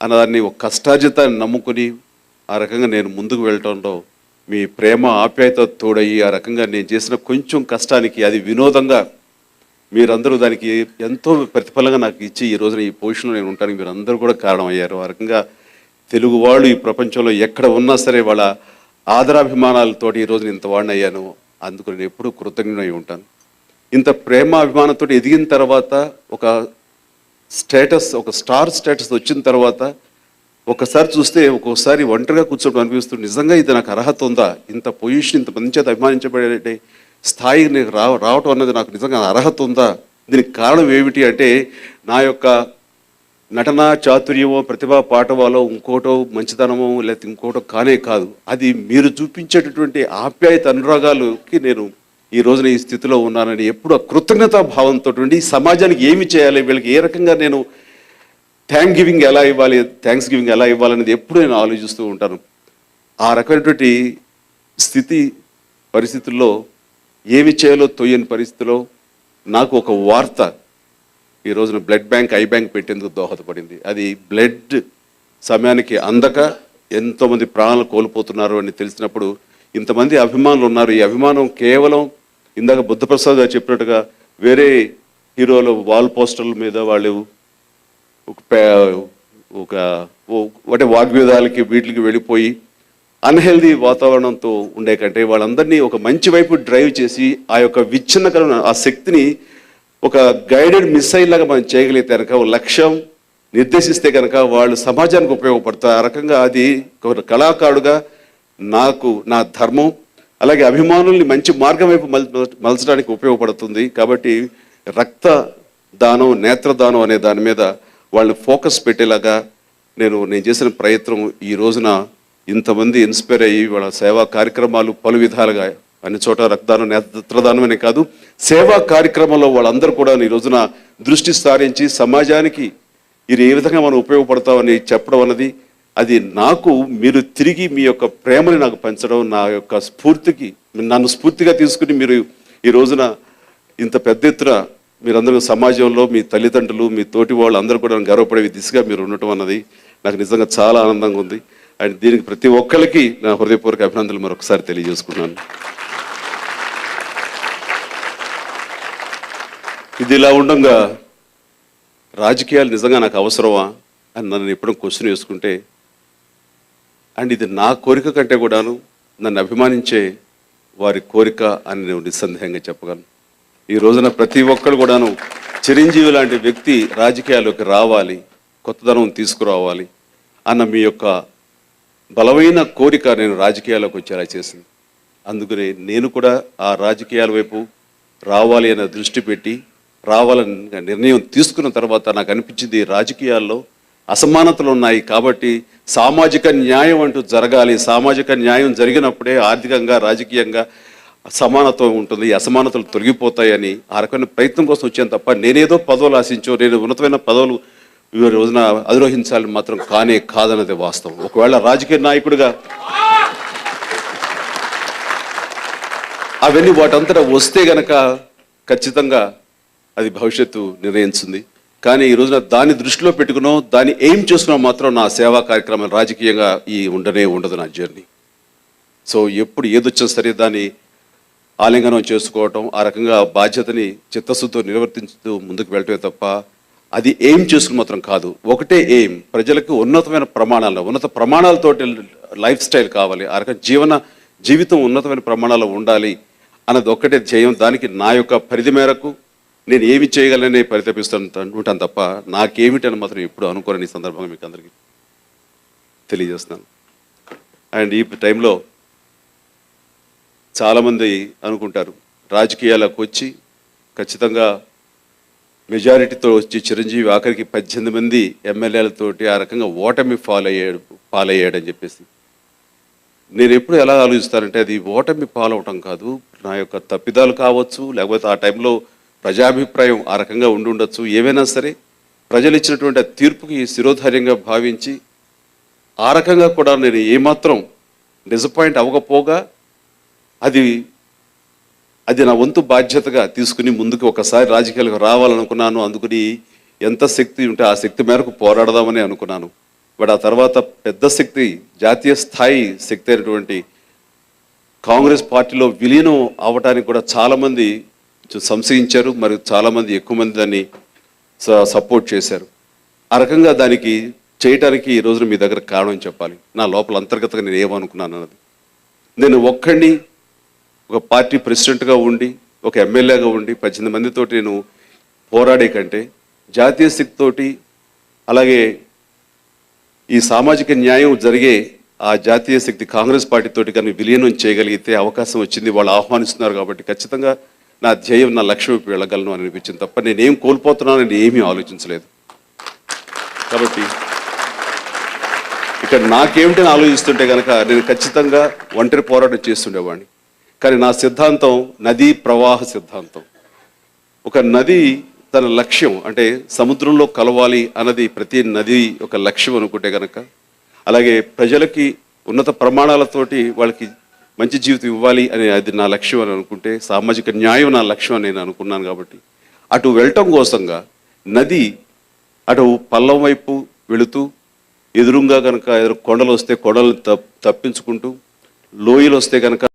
అన్నదాన్ని ఒక కష్టార్జితాన్ని నమ్ముకుని ఆ రకంగా నేను ముందుకు వెళ్ళటంలో మీ ప్రేమ ఆప్యాయత తోడయి ఆ రకంగా నేను చేసిన కొంచెం కష్టానికి అది వినోదంగా మీరందరూ దానికి ఎంతో ప్రతిఫలంగా నాకు ఇచ్చి ఈ రోజున ఈ పొజిషన్లో నేను ఉంటానికి మీరు అందరూ కూడా కారణమయ్యారు. ఆ రకంగా తెలుగు వాళ్ళు ఈ ప్రపంచంలో ఎక్కడ ఉన్నా సరే వాళ్ళ ఆదరాభిమానాలతోటి ఈరోజు నేను ఇంత వాడిని అయ్యాను. అందుకు నేను ఎప్పుడూ కృతజ్ఞుడై ఉంటాను. ఇంత ప్రేమ అభిమానంతో ఎదిగిన తర్వాత ఒక స్టేటస్, ఒక స్టార్ స్టేటస్ వచ్చిన తర్వాత ఒకసారి చూస్తే ఒక్కోసారి ఒంటరిగా కూర్చోవడం అనిపిస్తుంది. నిజంగా ఇది నాకు అర్హత ఉందా, ఇంత పొజిషన్, ఇంత మంది చేత అభిమానించబడే స్థాయి నీకు రావటం అన్నది నాకు నిజంగా అర్హత ఉందా, దీనికి కారణం ఏమిటి అంటే నా యొక్క నటన చాతుర్యమో ప్రతిభా పాఠవాలో ఇంకోటో మంచితనమో లేకపోతే ఇంకోటో కానే కాదు. అది మీరు చూపించేటటువంటి ఆప్యాయత అనురాగాలకి నేను ఈ రోజున ఈ స్థితిలో ఉన్నానని ఎప్పుడు ఆ కృతజ్ఞతా భావంతో ఉండి సమాజానికి ఏమి చేయాలి, వీళ్ళకి ఏ రకంగా నేను థ్యాంక్స్ గివింగ్ ఎలా ఇవ్వాలనేది ఎప్పుడు నేను ఆలోచిస్తూ ఉంటాను. ఆ రకమైనటువంటి పరిస్థితుల్లో ఏమి చేయాలో తోయని పరిస్థితిలో నాకు ఒక వార్త ఈ రోజున బ్లడ్ బ్యాంక్, ఐ బ్యాంక్ పెట్టేందుకు దోహదపడింది. అది బ్లడ్ సమయానికి అందక ఎంతోమంది ప్రాణాలు కోల్పోతున్నారు అని తెలిసినప్పుడు ఇంతమంది అభిమానులు ఉన్నారు. ఈ అభిమానం కేవలం ఇందాక బుద్ధప్రసాద్ గారు చెప్పినట్టుగా వేరే హీరోల వాల్ పోస్టర్ల మీద వాళ్ళు అంటే వాగ్వేదాలకి వీటికి వెళ్ళిపోయి అన్హెల్దీ వాతావరణంతో ఉండే కంటే వాళ్ళందరినీ ఒక మంచి వైపు డ్రైవ్ చేసి ఆ యొక్క విచ్ఛిన్నకరమైన ఆ శక్తిని ఒక గైడెడ్ మిసైల్ లాగా మనం చేయగలిగితే కనుక, ఒక లక్ష్యం నిర్దేశిస్తే కనుక వాళ్ళు సమాజానికి ఉపయోగపడతారు. ఆ రకంగా అది ఒక కళాకారుడుగా నాకు నా ధర్మం, అలాగే అభిమానుల్ని మంచి మార్గం వైపు మలచడానికి ఉపయోగపడుతుంది. కాబట్టి రక్త దానం, నేత్రదానం అనే దాని మీద వాళ్ళు ఫోకస్ పెట్టేలాగా నేను చేసిన ప్రయత్నం ఈ రోజున ఇంతమంది ఇన్స్పైర్ అయ్యి వాళ్ళ సేవా కార్యక్రమాలు పలు విధాలుగా అన్ని చోట రక్తదానం, నేత్రదానం అనే కాదు, సేవా కార్యక్రమంలో వాళ్ళందరూ కూడా ఈ రోజున దృష్టి సారించి సమాజానికి ఇది ఏ విధంగా మనం ఉపయోగపడతామని చెప్పడం అన్నది, అది నాకు మీరు తిరిగి మీ యొక్క ప్రేమని నాకు పంచడం, నా యొక్క స్ఫూర్తికి నన్ను స్ఫూర్తిగా తీసుకుని మీరు ఈ రోజున ఇంత పెద్ద ఎత్తున మీరందరూ సమాజంలో మీ తల్లిదండ్రులు, మీ తోటి వాళ్ళు అందరూ కూడా గర్వపడే దిశగా మీరు ఉండటం అన్నది నాకు నిజంగా చాలా ఆనందంగా ఉంది. అండ్ దీనికి ప్రతి ఒక్కరికి నా హృదయపూర్వక అభినందనలు మరొకసారి తెలియజేసుకున్నాను. ఇది ఇలా ఉండగా రాజకీయాలు నిజంగా నాకు అవసరమా అని నన్ను ఎప్పుడూ క్వశ్చన్ వేసుకుంటే, అండ్ ఇది నా కోరిక కంటే కూడాను నన్ను అభిమానించే వారి కోరిక అని నేను నిస్సందేహంగా చెప్పగలను. ఈ రోజున ప్రతి ఒక్కరు కూడాను చిరంజీవి లాంటి వ్యక్తి రాజకీయాల్లోకి రావాలి, కొత్తదనం తీసుకురావాలి అన్న మీ యొక్క బలమైన కోరిక నేను రాజకీయాల్లోకి వచ్చేలా చేసింది. అందుకని నేను కూడా ఆ రాజకీయాల వైపు రావాలి అనే దృష్టి పెట్టి రావాలని నిర్ణయం తీసుకున్న తర్వాత నాకు అనిపించింది రాజకీయాల్లో అసమానతలు ఉన్నాయి కాబట్టి సామాజిక న్యాయం అంటూ జరగాలి. సామాజిక న్యాయం జరిగినప్పుడే ఆర్థికంగా, రాజకీయంగా సమానత్వం ఉంటుంది, అసమానతలు తొలగిపోతాయని ఆ రకమైన ప్రయత్నం కోసం వచ్చాను తప్ప నేనేదో పదవులు ఆశించో, నేను ఉన్నతమైన పదవులు ఈ రోజున అధిరోహించాలని మాత్రం కానే కాదన్నది వాస్తవం. ఒకవేళ రాజకీయ నాయకుడిగా అవన్నీ వాటంతటా వస్తే గనక ఖచ్చితంగా అది భవిష్యత్తు నిర్ణయించింది. కానీ ఈ రోజున దాన్ని దృష్టిలో పెట్టుకునో, దాన్ని ఏం చేసుకున్నా మాత్రం నా సేవా కార్యక్రమం రాజకీయంగా ఉండదు నా జర్నీ. సో ఎప్పుడు ఏదొచ్చినా సరే దాన్ని ఆలింగనం చేసుకోవటం, ఆ రకంగా బాధ్యతని చిత్తశుద్ధితో నిర్వర్తించుతూ ముందుకు వెళ్ళటమే తప్ప అది ఏం చేసుకుని మాత్రం కాదు. ఒకటే ఎయిమ్, ప్రజలకు ఉన్నతమైన ప్రమాణాలతో లైఫ్ స్టైల్ కావాలి, ఆ రకంగా జీవితం ఉన్నతమైన ప్రమాణాలు ఉండాలి అన్నది ఒక్కటే ధ్యేయం. దానికి నా యొక్క పరిధి మేరకు నేను ఏమి చేయగలనే ఉంటాను తప్ప నాకేమిటని మాత్రం ఎప్పుడు అనుకోరని ఈ సందర్భంగా మీకు అందరికీ తెలియజేస్తున్నాను. అండ్ ఈ టైంలో చాలామంది అనుకుంటారు రాజకీయాలకు వచ్చి ఖచ్చితంగా మెజారిటీతో వచ్చి చిరంజీవి ఆఖరికి 18 మంది ఎమ్మెల్యేలతోటి ఆ రకంగా ఓటమి పాలయ్యాడని చెప్పేసి. నేను ఎప్పుడు ఎలా ఆలోచిస్తానంటే అది ఓటమి పాలవటం కాదు, నా యొక్క తప్పిదాలు కావచ్చు, లేకపోతే ఆ టైంలో ప్రజాభిప్రాయం ఆ రకంగా ఉండొచ్చు. ఏవైనా సరే ప్రజలు ఇచ్చినటువంటి ఆ తీర్పుకి శిరోధార్యంగా భావించి ఆ రకంగా కూడా నేను ఏమాత్రం డిసప్పాయింట్ అవ్వకపోగా అది నా వంతు బాధ్యతగా తీసుకుని ముందుకు ఒకసారి రాజకీయాలకు రావాలనుకున్నాను. అందుకని ఎంత శక్తి ఉంటే ఆ శక్తి మేరకు పోరాడదామని అనుకున్నాను. బట్ ఆ తర్వాత పెద్ద శక్తి, జాతీయ స్థాయి శక్తి అయినటువంటి కాంగ్రెస్ పార్టీలో విలీనం అవ్వటానికి కూడా చాలామంది సంశయించారు, మరియు చాలామంది ఎక్కువ మంది దాన్ని సపోర్ట్ చేశారు. ఆ రకంగా దానికి చేయటానికి ఈ రోజున మీ దగ్గర కారణం చెప్పాలి. నా లోపల అంతర్గతంగా నేను ఏమనుకున్నాను అన్నది. నేను ఒక్కడిని ఒక పార్టీ ప్రెసిడెంట్గా ఉండి, ఒక ఎమ్మెల్యేగా ఉండి 18 మందితోటి నేను పోరాడే కంటే జాతీయ శక్తితోటి, అలాగే ఈ సామాజిక న్యాయం జరిగే ఆ జాతీయ శక్తి కాంగ్రెస్ పార్టీతోటి కానీ విలీనం చేయగలిగితే అవకాశం వచ్చింది. వాళ్ళు ఆహ్వానిస్తున్నారు కాబట్టి ఖచ్చితంగా నా ధ్యేయం, నా లక్ష్యం వైపు వెళ్ళగలను అని అనిపించింది తప్ప నేనేం కోల్పోతున్నానని ఏమీ ఆలోచించలేదు. కాబట్టి ఇక్కడ నాకేమిటని ఆలోచిస్తుంటే కనుక నేను ఖచ్చితంగా ఒంటరి పోరాటం చేస్తుండేవాడిని. కానీ నా సిద్ధాంతం నదీ ప్రవాహ సిద్ధాంతం. ఒక నది తన లక్ష్యం అంటే సముద్రంలో కలవాలి అన్నది ప్రతి నది ఒక లక్ష్యం అనుకుంటే కనుక, అలాగే ప్రజలకి ఉన్నత ప్రమాణాలతోటి వాళ్ళకి మంచి జీవితం ఇవ్వాలి అని అది నా లక్ష్యం అని అనుకుంటే, సామాజిక న్యాయం నా లక్ష్యం అని నేను అనుకున్నాను. కాబట్టి అటు వెళ్ళటం కోసంగా నది అటు పల్లం వైపు వెళుతూ, ఎదురుగా కనుక కొండలు వస్తే కొండలను తప్పించుకుంటూ, లోయలు వస్తే కనుక